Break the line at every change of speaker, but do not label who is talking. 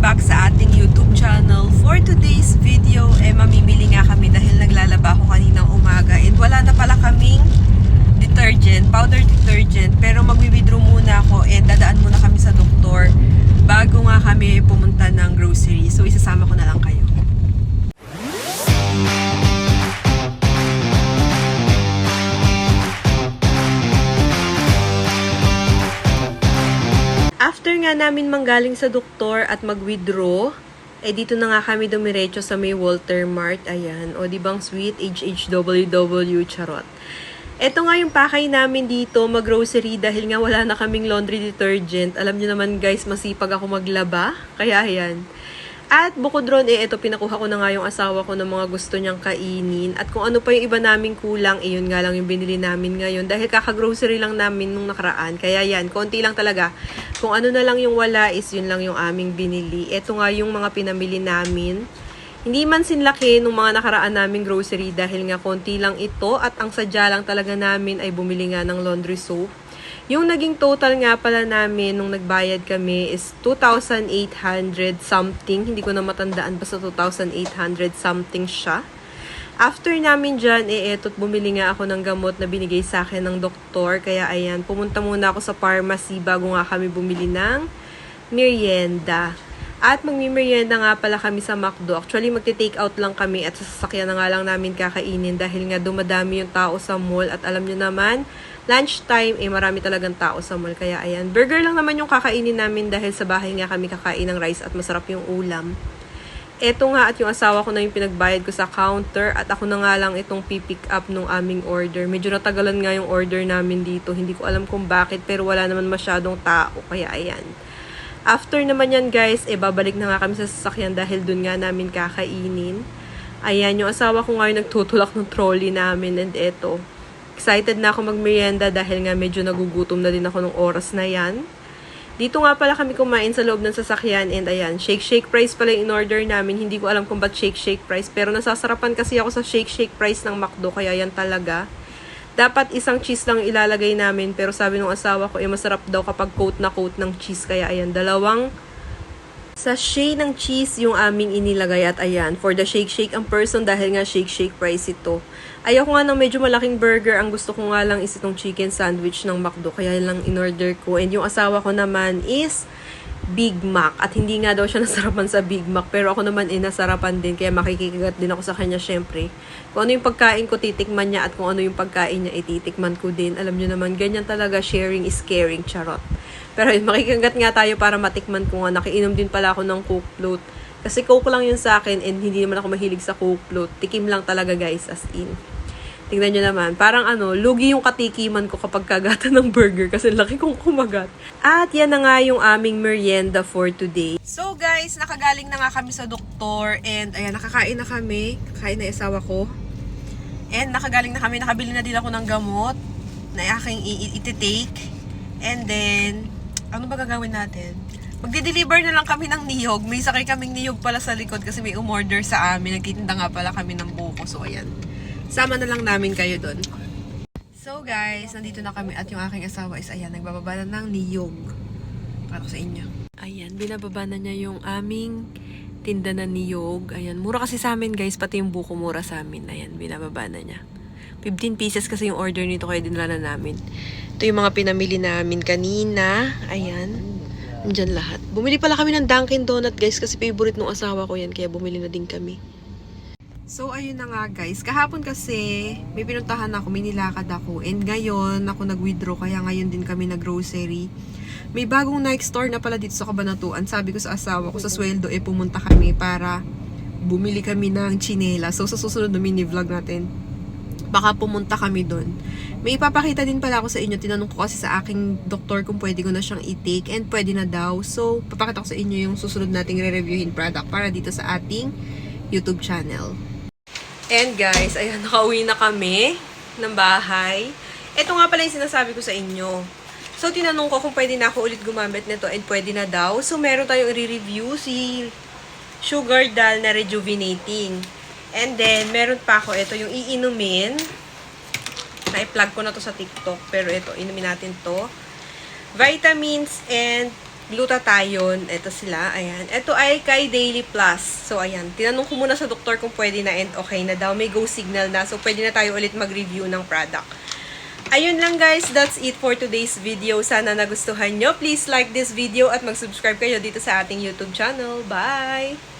back sa ating YouTube channel. For today's video, mamimili nga kami dahil naglalaba ako kaninang umaga and wala na pala kaming detergent, powder detergent, pero mag-withdraw muna ako and dadaan muna kami sa doktor bago nga kami pumunta ng grocery. So isasama ko na lang kayo. After nga namin manggaling sa doktor at mag-withdraw, dito na nga kami dumiretso sa may Walter Mart. Ayan. O, di bang sweet? HHWW, charot. Ito nga yung pakay namin dito, mag-grocery, dahil nga wala na kaming laundry detergent. Alam nyo naman guys, masipag ako maglaba. Kaya ayan. At bukod ron, ito pinakuha ko na nga yung asawa ko ng mga gusto niyang kainin. At kung ano pa yung iba naming kulang, yun nga lang yung binili namin ngayon. Dahil kaka-grocery lang namin nung nakaraan. Kaya yan, konti lang talaga. Kung ano na lang yung wala is yun lang yung aming binili. Ito nga yung mga pinamili namin. Hindi man sinlaki nung mga nakaraan naming grocery dahil nga konti lang ito. At ang sadya lang talaga namin ay bumili nga ng laundry soap. Yung naging total nga pala namin nung nagbayad kami is 2,800 something. Hindi ko na matandaan, basta 2,800 something siya. After namin dyan, eto't bumili nga ako ng gamot na binigay sa akin ng doktor. Kaya ayan, pumunta muna ako sa pharmacy bago nga kami bumili ng merienda. At magmi-merienda nga pala kami sa McDo. Actually, magte-take out lang kami at sa sasakyan na nga lang namin kakainin dahil nga dumadami yung tao sa mall. At alam nyo naman, lunchtime, marami talagang tao sa mall. Kaya ayan, burger lang naman yung kakainin namin dahil sa bahay nga kami kakain ng rice at masarap yung ulam. Eto nga at yung asawa ko na yung pinagbayad ko sa counter at ako na nga lang itong pipick up nung aming order. Medyo natagalan nga yung order namin dito. Hindi ko alam kung bakit pero wala naman masyadong tao. Kaya ayan. After naman yan guys, babalik na nga kami sa sasakyan dahil dun nga namin kakainin. Ayan, yung asawa ko nga yung nagtutulak ng trolley namin and eto. Excited na ako magmerienda dahil nga medyo nagugutom na din ako nung oras na yan. Dito nga pala kami kumain sa loob ng sasakyan and ayan, shake price pala yung in-order namin. Hindi ko alam kung ba't shake price pero nasasarapan kasi ako sa shake price ng McDo kaya yan talaga. Dapat isang cheese lang ilalagay namin pero sabi ng asawa ko masarap daw kapag coat na coat ng cheese kaya ayan, dalawang sachet ng cheese yung aming inilagay at ayan, for the shake ang person dahil nga shake price ito. Ayoko nga ng medyo malaking burger, ang gusto ko nga lang is itong chicken sandwich ng McDo kaya lang in-order ko and yung asawa ko naman is Big Mac at hindi nga daw siya nasarapan sa Big Mac pero ako naman nasarapan din kaya makikikagat din ako sa kanya syempre. Kung ano yung pagkain ko titikman niya at kung ano yung pagkain niya ititikman ko din. Alam niyo naman ganyan talaga, sharing is caring, charot. Pero yun, makikagat nga tayo para matikman ko nga. Nakiinom din pala ako ng Coke float kasi Coke lang yun sa akin and hindi naman ako mahilig sa Coke float. Tikim lang talaga guys, as in. Tingnan nyo naman, parang lugi yung katikiman ko kapag kagatan ng burger kasi laki kong kumagat. At yan na nga yung aming merienda for today. So guys, nakagaling na nga kami sa doktor and ayan, nakakain na kami. Kakain na asawa ko. And nakagaling na kami, nakabili na din ako ng gamot na aking iti-take. And then, ano ba gagawin natin? Magde-deliver na lang kami ng niyog. May sakay kaming niyog pala sa likod kasi may umorder sa amin. Nagtitinda nga pala kami ng buko. So ayan. Sama na lang namin kayo doon. So guys, nandito na kami at yung aking asawa is ayan, nagbababa na ng niyog. Para ko sa inyo. Ayan, binababa na niya yung aming tinda na niyog. Ayan, mura kasi sa amin guys, pati yung buko mura sa amin. Ayan, binababa na niya. 15 pieces kasi yung order nito kaya dinala na namin. Ito yung mga pinamili namin kanina. Ayan, andyan lahat. Bumili pala kami ng Dunkin Donut guys kasi favorite ng asawa ko yan kaya bumili na din kami. So, ayun na nga guys. Kahapon kasi, may pinuntahan ako, may nilakad ako. And ngayon, ako nag-withdraw, kaya ngayon din kami nag-grocery. May bagong Nike store na pala dito sa Cabanatuan. Sabi ko sa asawa ko, sa sweldo, pumunta kami para bumili kami ng tsinela. So, sa susunod na mini-vlog natin, baka pumunta kami doon. May ipapakita din pala ako sa inyo. Tinanong ko kasi sa aking doktor kung pwede ko na siyang i-take and pwede na daw. So, papakita ko sa inyo yung susunod nating re-reviewin product para dito sa ating YouTube channel. And guys, ayan, nakauwi na kami ng bahay. Ito nga pala yung sinasabi ko sa inyo. So, tinanong ko kung pwede na ako ulit gumamit nito and pwede na daw. So, meron tayong i-review si Sugar Dal na rejuvenating. And then, meron pa ako ito yung iinumin. Na-plug ko na to sa TikTok. Pero ito, inumin natin to. Vitamins and glutathione. Ito sila, ayan. Ito ay kay Daily Plus. So, ayan. Tinanong ko muna sa doktor kung pwede na and okay na daw. May go signal na. So, pwede na tayo ulit mag-review ng product. Ayun lang guys, that's it for today's video. Sana nagustuhan nyo. Please like this video at mag-subscribe kayo dito sa ating YouTube channel. Bye!